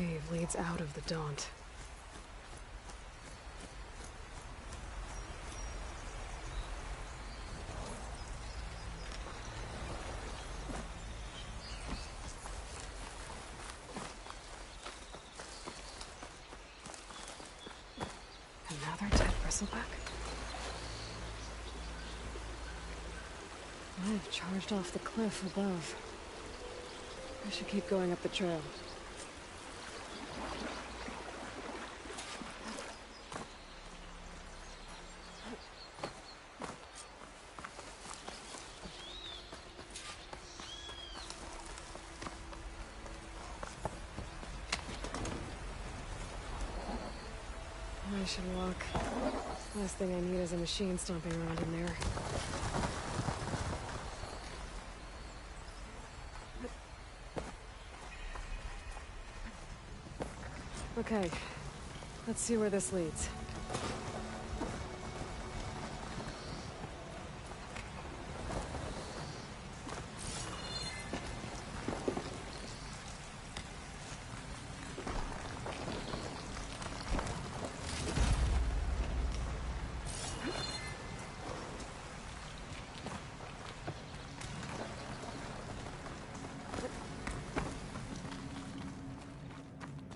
cave leads out of the Daunt. Another dead bristleback? I've charged off the cliff above. I should keep going up the trail. I should walk. Last thing I need is a machine stomping around in there. Okay, let's see where this leads.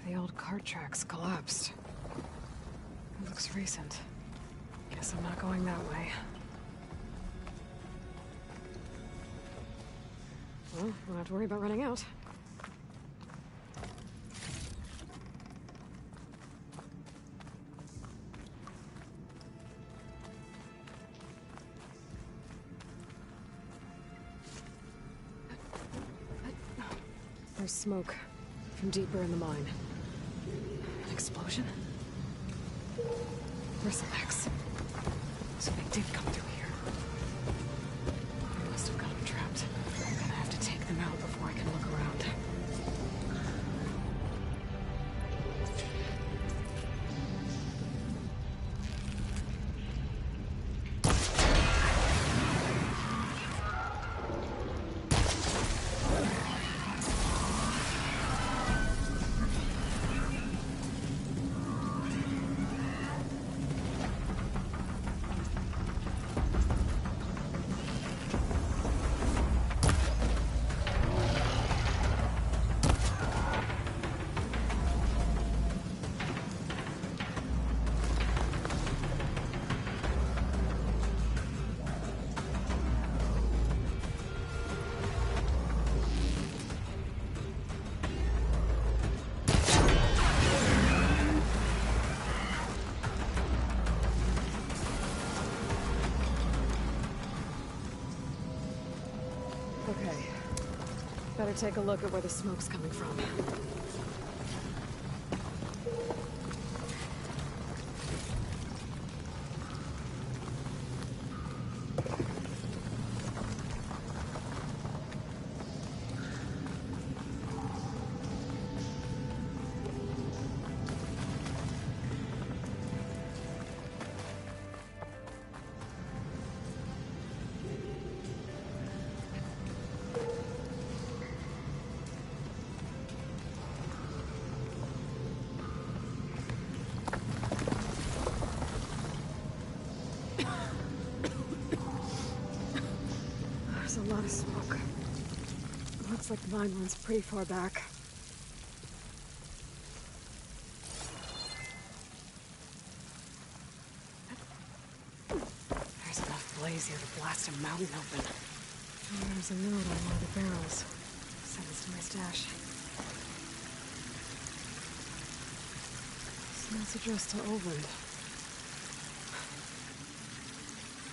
The old cart tracks collapsed. It looks recent. Guess I'm not going that way. Well, don't have to worry about running out. There's smoke from deeper in the mine. An explosion? Bristlebacks. So they did come through here. They must have gotten trapped. I'm gonna have to take them out before I can look around. Okay. Better take a look at where the smoke's coming from. There's a lot of smoke. Looks like the mine runs pretty far back. There's enough blaze here to blast a mountain open. Oh, there's a note on one of the barrels. Send this to my stash. This addressed to Oland.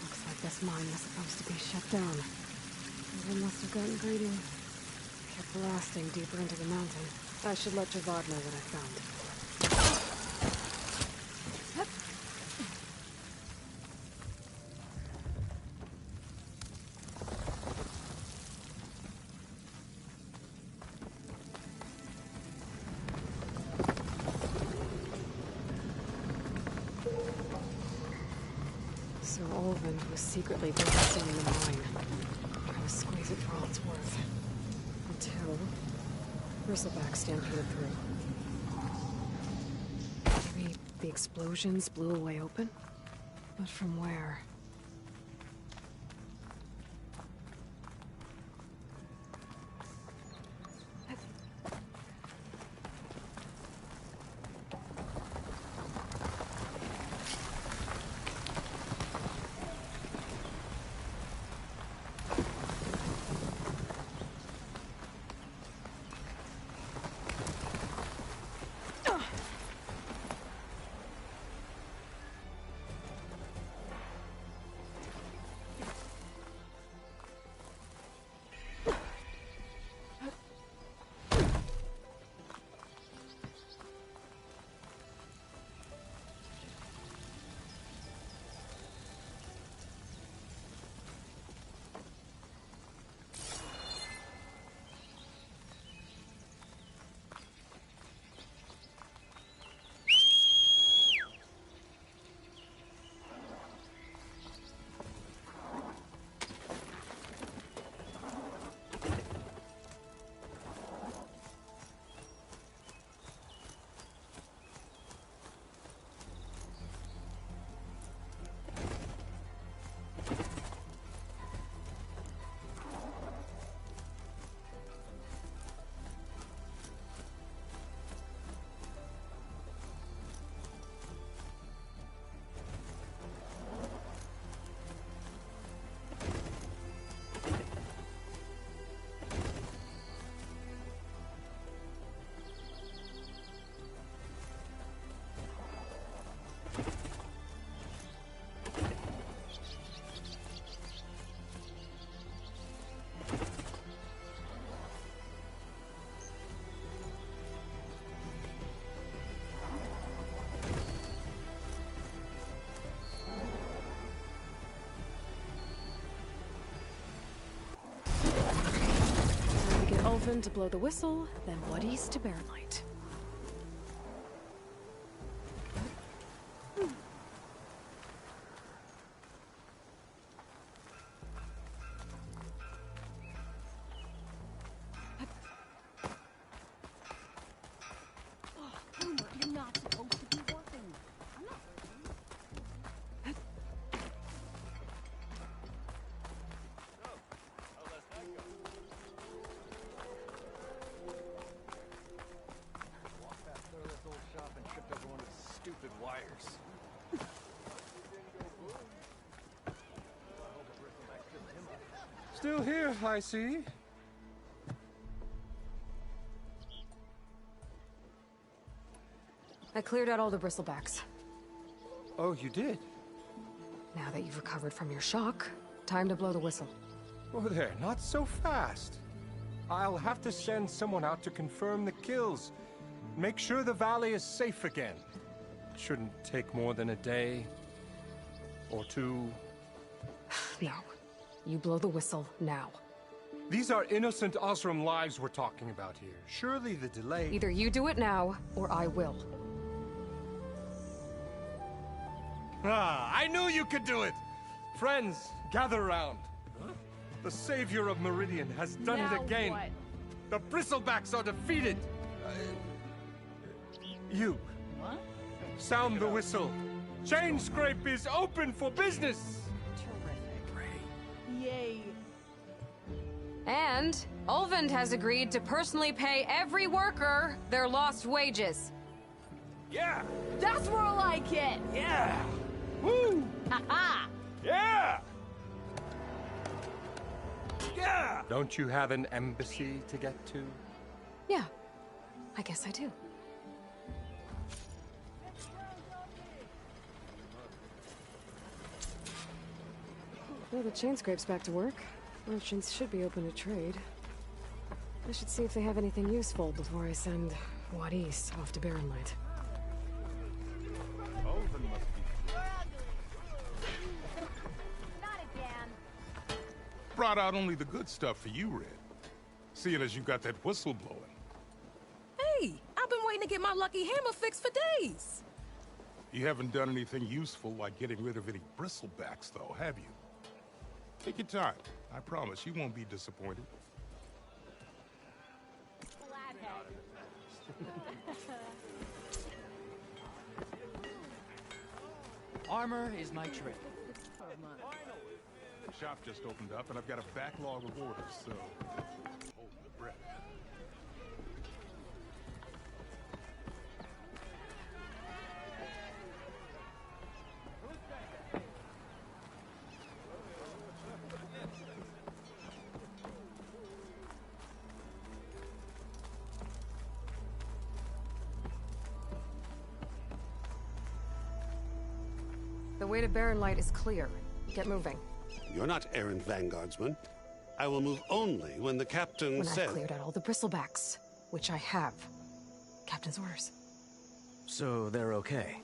Looks like this mine was supposed to be shut down. They must have gotten greedy. Kept blasting deeper into the mountain. I should let Javad know what I found. So Olvin was secretly blasting in the mine. Trying to squeeze it for all it's worth. Until Bristleback stampeded through. explosions blew a way open? But from where? Ulvund to blow the whistle, then Wadis to Baronlight. You're not supposed to be working. I'm not working. Walked past Thurlet's old shop and tripped over one of his stupid wires. Still here, I see. I cleared out all the bristlebacks. Oh, you did? Now that you've recovered from your shock, time to blow the whistle. Oh, there, not so fast. I'll have to send someone out to confirm the kills. Make sure the valley is safe again. Shouldn't take more than a day. Or two. No. You blow the whistle now. These are innocent Osram lives we're talking about here. Surely the delay... Either you do it now, or I will. Ah, I knew you could do it! Friends, gather around. Huh? The savior of Meridian has done it again. What? The Bristlebacks are defeated. You. What? Sound the whistle. Chainscrape is open for business. Terrific. Yay. And Ulvund has agreed to personally pay every worker their lost wages. Yeah. That's more like it. Yeah. Woo. Ha-ha. Yeah. Yeah. Don't you have an embassy to get to? Yeah, I guess I do. Well, the Chainscrape's back to work. Merchants should be open to trade. I should see if they have anything useful before I send Wadis off to Baronlight. Ulvund must be. Not again. Brought out only the good stuff for you, Red. Seeing as you got that whistle blowing. Hey, I've been waiting to get my lucky hammer fixed for days. You haven't done anything useful like getting rid of any bristlebacks, though, have you? Take your time. I promise you won't be disappointed. Armor is my trade. The shop just opened up, and I've got a backlog of orders, so hold your breath. The way to Barren Light is clear. Get moving. You're not errant vanguardsman. I will move only when the captain When says... I've cleared out all the bristlebacks, which I have. Captain's orders. So they're okay.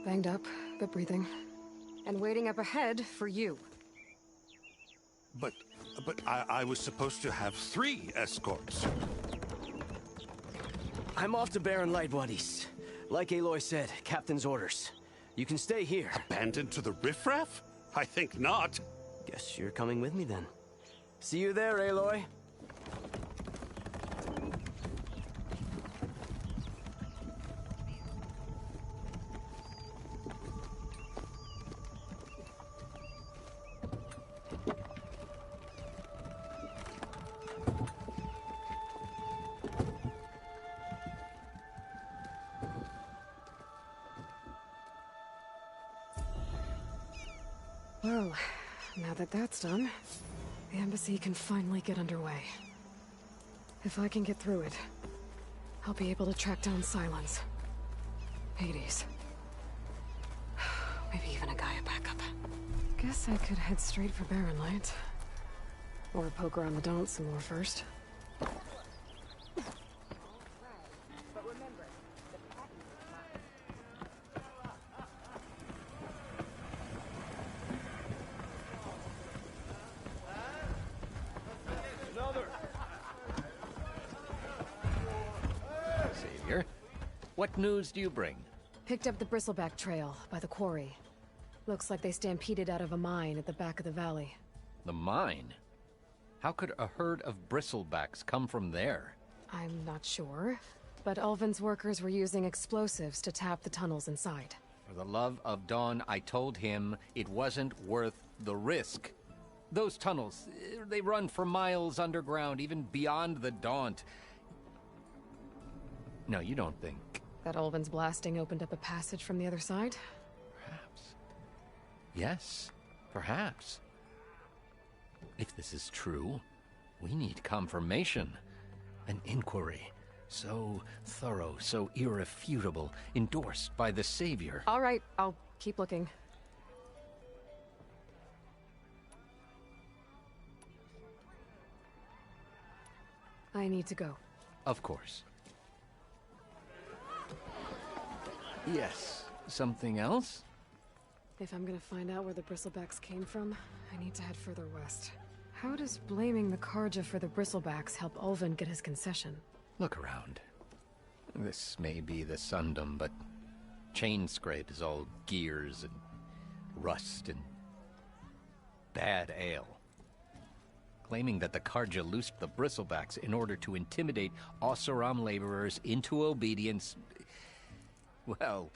Banged up, but breathing. And waiting up ahead for you. But I was supposed to have 3 escorts. I'm off to Barren Light, buddies. Like Aloy said, captain's orders. You can stay here. Abandoned to the riffraff? I think not. Guess you're coming with me then. See you there, Aloy. Well, now that that's done, the embassy can finally get underway. If I can get through it, I'll be able to track down Sylens. Hades. Maybe even a Gaia backup. Guess I could head straight for Barren Light. Or poke around the Daunt some more first. Savior, what news do you bring? Picked up the Bristleback Trail by the quarry. Looks like they stampeded out of a mine at the back of the valley. The mine? How could a herd of bristlebacks come from there? I'm not sure, but Ulvin's workers were using explosives to tap the tunnels inside. For the love of Dawn, I told him it wasn't worth the risk. Those tunnels, they run for miles underground, even beyond the Daunt. No, you don't think... That Ulvin's blasting opened up a passage from the other side? Perhaps. Yes, perhaps. If this is true, we need confirmation. An inquiry. So thorough, so irrefutable, endorsed by the Savior. All right, I'll keep looking. I need to go. Of course. Yes. Something else? If I'm gonna find out where the bristlebacks came from, I need to head further west. How does blaming the Karja for the bristlebacks help Ulvin get his concession? Look around. This may be the Sundom, but Chainscrape is all gears and rust and bad ale. Claiming that the Karja loosed the bristlebacks in order to intimidate Oseram laborers into obedience... Well,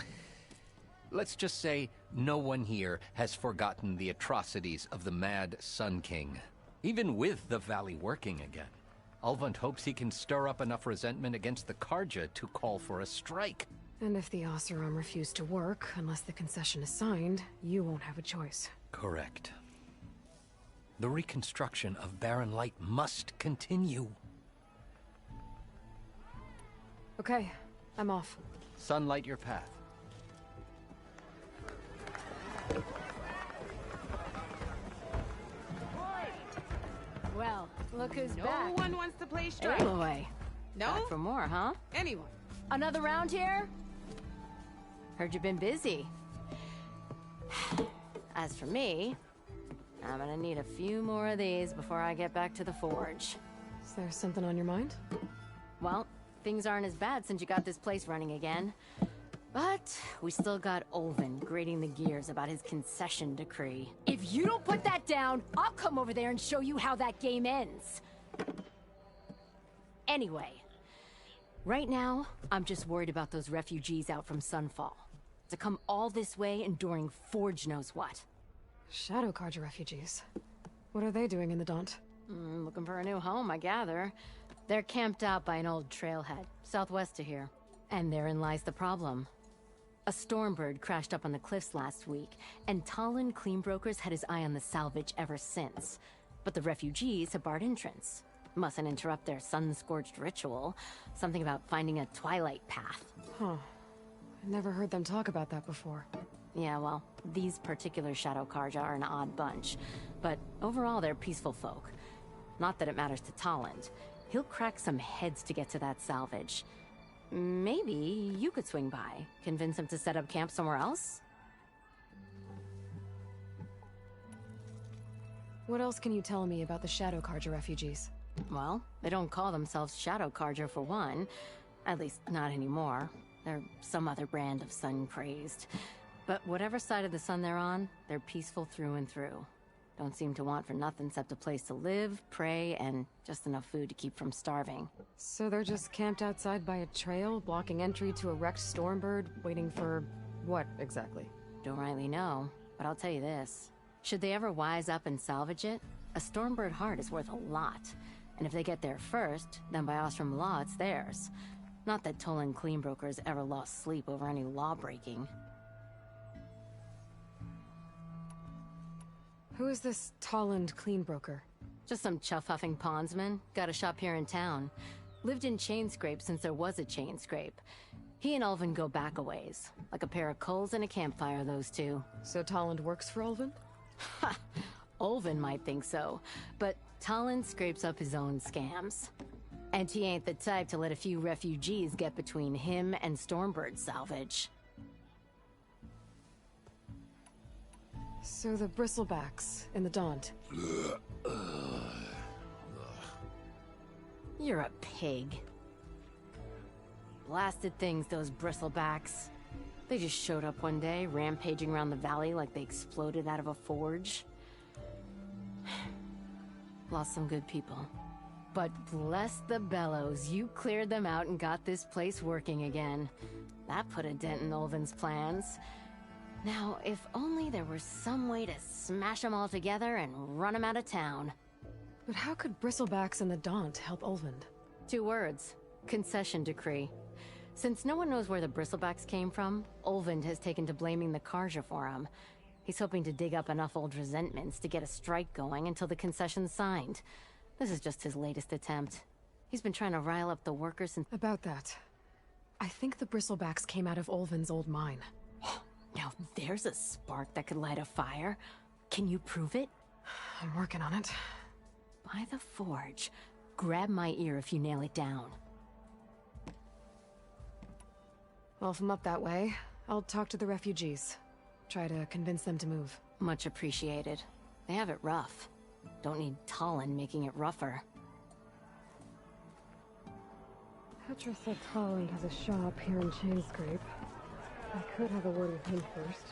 let's just say no one here has forgotten the atrocities of the Mad Sun King. Even with the Valley working again, Ulvund hopes he can stir up enough resentment against the Karja to call for a strike. And if the Oseram refuse to work, unless the concession is signed, you won't have a choice. Correct. The reconstruction of Barren Light must continue. Okay, I'm off. Sunlight your path. Well, look who's No back. one wants to play strike. Aloy. No? Back for more, huh? Anyone. Another round here? Heard you've been busy. As for me, I'm gonna need a few more of these before I get back to the forge. Is there something on your mind? Well, things aren't as bad since you got this place running again. But we still got Ulvin grating the gears about his concession decree. If you don't put that down, I'll come over there and show you how that game ends. Anyway, right now, I'm just worried about those refugees out from Sunfall. to come all this way enduring Forge knows what. Shadow Carja refugees. What are they doing in the Daunt? Looking for a new home, I gather. They're camped out by an old trailhead, southwest of here. And therein lies the problem. A Stormbird crashed up on the cliffs last week, and Talon Cleanbrokers had his eye on the salvage ever since. But the refugees have barred entrance. Mustn't interrupt their sun-scorched ritual. Something about finding a twilight path. Huh. I never heard them talk about that before. Yeah, well, these particular Shadow Carja are an odd bunch. But overall, they're peaceful folk. Not that it matters to Talent. He'll crack some heads to get to that salvage. Maybe you could swing by, convince him to set up camp somewhere else? What else can you tell me about the Shadow Carja refugees? Well, they don't call themselves Shadow Carja for one. At least, not anymore. They're some other brand of sun-crazed. But whatever side of the sun they're on, they're peaceful through and through. Don't seem to want for nothing except a place to live, pray, and just enough food to keep from starving. So they're just camped outside by a trail, blocking entry to a wrecked Stormbird, waiting for... what, exactly? Don't rightly know, but I'll tell you this. Should they ever wise up and salvage it, a Stormbird heart is worth a lot. And if they get there first, then by Ostrom law, it's theirs. Not that Tolan Cleanbrokers ever lost sleep over any law-breaking. Who is this Tolland Cleanbroker? Just some chuff-huffing pondsman. Got a shop here in town. Lived in Chainscrape since there was a Chainscrape. He and Ulvin go back a ways. Like a pair of coals and a campfire, those two. So Tolland works for Ulvin? Ha! Ulvin might think so, but Talon scrapes up his own scams. And he ain't the type to let a few refugees get between him and Stormbird salvage. So the Bristlebacks in the Daunt. You're a pig. Blasted things, those Bristlebacks. They just showed up one day, rampaging around the valley like they exploded out of a forge. Lost some good people. But bless the bellows, you cleared them out and got this place working again. That put a dent in Ulvin's plans. Now, if only there was some way to smash them all together and run them out of town. But how could Bristlebacks and the Daunt help Ulvin? 2 words. Concession decree. Since no one knows where the Bristlebacks came from, Ulvin has taken to blaming the Carja for them. He's hoping to dig up enough old resentments to get a strike going until the concession's signed. This is just his latest attempt. He's been trying to rile up the workers since— About that. I think the Bristlebacks came out of Ulvin's old mine. Now there's a spark that could light a fire. Can you prove it? I'm working on it. By the forge. Grab my ear if you nail it down. Well, if I'm up that way, I'll talk to the refugees. Try to convince them to move. Much appreciated. They have it rough. Don't need Talon making it rougher. Petra said Tolland has a shop here in Chainscrape. I could have a word with him first.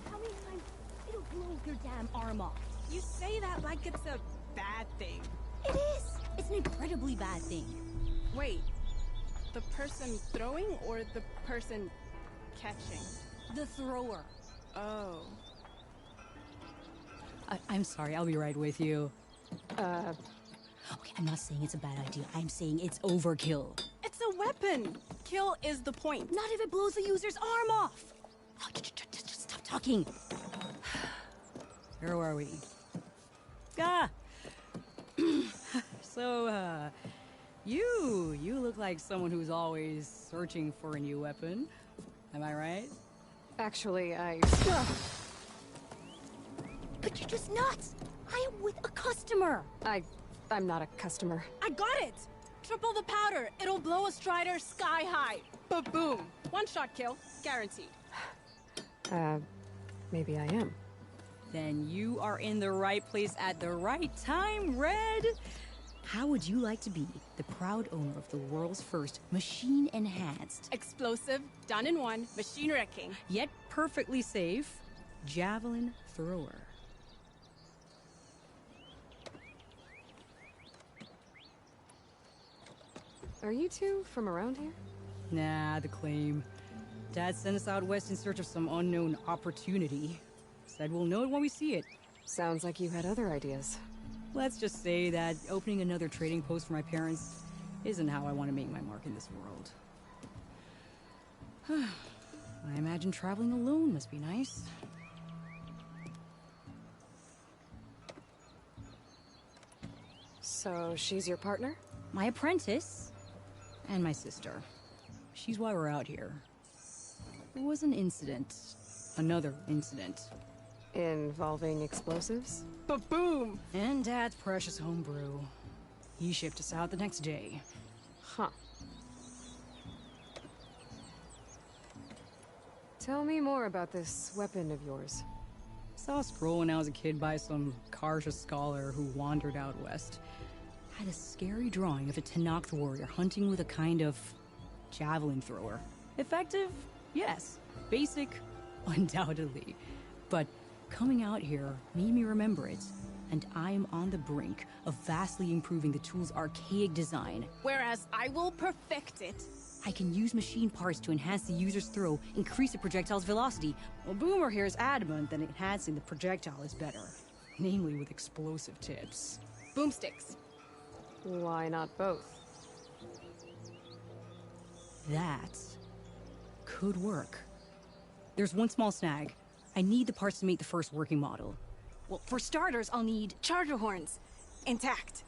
How many times it'll blow your damn arm off? You say that like it's a bad thing. It is! It's an incredibly bad thing. Wait, the person throwing or the person catching? The thrower. Oh. I'm sorry, I'll be right with you. Uh, Okay, I'm not saying it's a bad idea. I'm saying it's overkill. It's a weapon. Kill is the point. Not if it blows the user's arm off. Oh, just stop talking. Where are we? Ah! So, you look like someone who's always searching for a new weapon. Am I right? Actually, But you're just nuts! I am with a customer! I'm not a customer. I got it! Triple the powder. It'll blow a Strider sky high. Ba-boom. One shot kill. Guaranteed. Maybe I am. Then you are in the right place at the right time, Red. How would you like to be the proud owner of the world's first machine-enhanced, Explosive, done in one, machine wrecking. yet perfectly safe, javelin thrower? Are you two from around here? Nah, the claim. Dad sent us out west in search of some unknown opportunity. Said we'll know it when we see it. Sounds like you had other ideas. Let's just say that opening another trading post for my parents isn't how I want to make my mark in this world. I imagine traveling alone must be nice. So she's your partner? My apprentice and my sister. She's why we're out here. There was an incident. Another incident. Involving explosives? Ba-boom! And Dad's precious homebrew. He shipped us out the next day. Huh. Tell me more about this weapon of yours. Saw a scroll when I was a kid by some Karja scholar who wandered out west. Had a scary drawing of a Tenakth warrior hunting with a kind of javelin thrower. Effective? Yes. Basic? Undoubtedly. But coming out here made me remember it, and I am on the brink of vastly improving the tool's archaic design. Whereas I will perfect it. I can use machine parts to enhance the user's throw, increase the projectile's velocity. Well, Boomer here is adamant that enhancing the projectile is better. Namely with explosive tips. Boomsticks. Why not both? That could work. There's one small snag. I need the parts to make the first working model. Well, for starters, I'll need charger horns. Intact.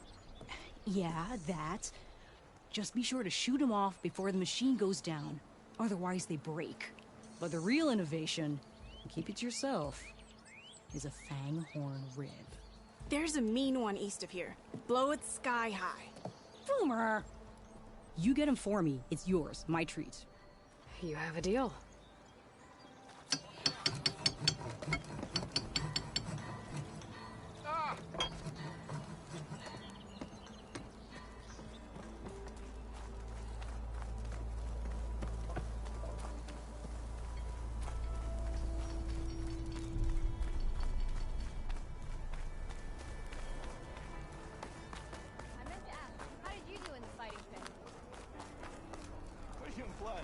Yeah, that. Just be sure to shoot them off before the machine goes down. Otherwise, they break. But the real innovation, and keep it to yourself, is a fang horn rib. There's a mean one east of here. Blow it sky high. Boomer! You get him for me. It's yours. My treat. You have a deal. I meant to ask, how did you do in the fighting pit? Push him play.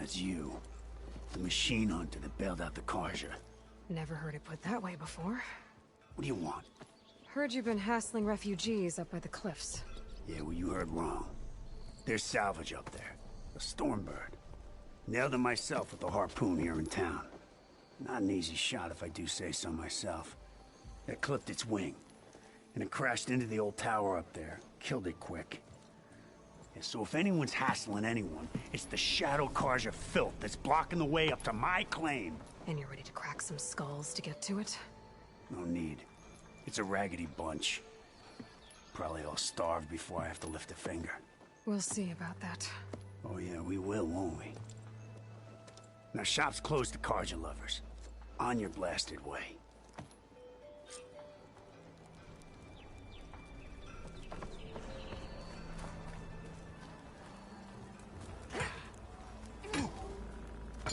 It's you. The machine hunter that bailed out the Karja. Never heard it put that way before. What do you want? Heard you've been hassling refugees up by the cliffs. Yeah, well, you heard wrong. There's salvage up there. A Stormbird. Nailed him myself with a harpoon here in town. Not an easy shot if I do say so myself. It clipped its wing. And it crashed into the old tower up there. Killed it quick. Yeah, so if anyone's hassling anyone, it's the Shadow Karja filth that's blocking the way up to my claim. And you're ready to crack some skulls to get to it? No need. It's a raggedy bunch. Probably all starved before I have to lift a finger. We'll see about that. Oh yeah, we will, won't we? Now shop's closed to Karja lovers. On your blasted way.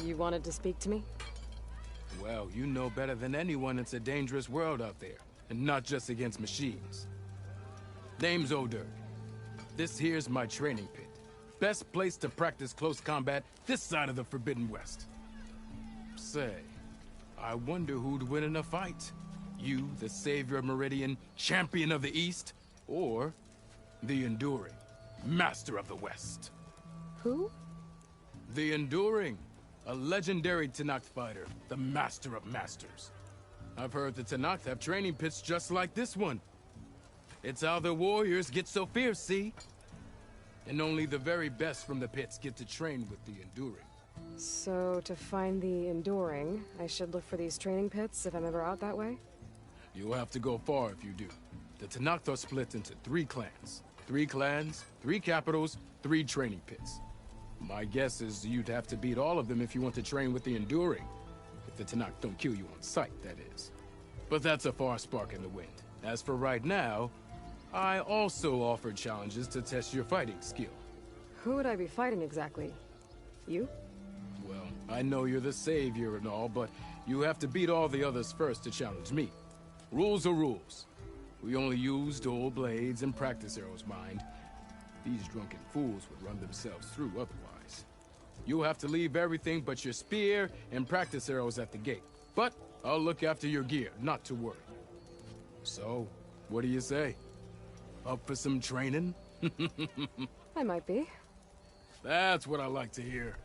You wanted to speak to me? Well, you know better than anyone it's a dangerous world out there, and not just against machines. Name's Odur. This here's my training pit. Best place to practice close combat this side of the Forbidden West. Say, I wonder who'd win in a fight. You, the savior of Meridian, champion of the East, or the Enduring, master of the West. Who? The Enduring, a legendary Tenakth fighter, the master of masters. I've heard the Tenakth have training pits just like this one. It's how the warriors get so fierce, see? And only the very best from the pits get to train with the Enduring. So, to find the Enduring, I should look for these training pits if I'm ever out that way? You'll have to go far if you do. The Tenakth are split into 3 clans. 3 clans, 3 capitals, 3 training pits. My guess is you'd have to beat all of them if you want to train with the Enduring. If the Tenakth don't kill you on sight, that is. But that's a far spark in the wind. As for right now, I also offered challenges to test your fighting skill. Who would I be fighting exactly? You? Well, I know you're the savior and all, but you have to beat all the others first to challenge me. Rules are rules. We only use dual blades and practice arrows, mind. These drunken fools would run themselves through otherwise. You'll have to leave everything but your spear and practice arrows at the gate. But I'll look after your gear, not to worry. So, what do you say? Up for some training? I might be. That's what I like to hear.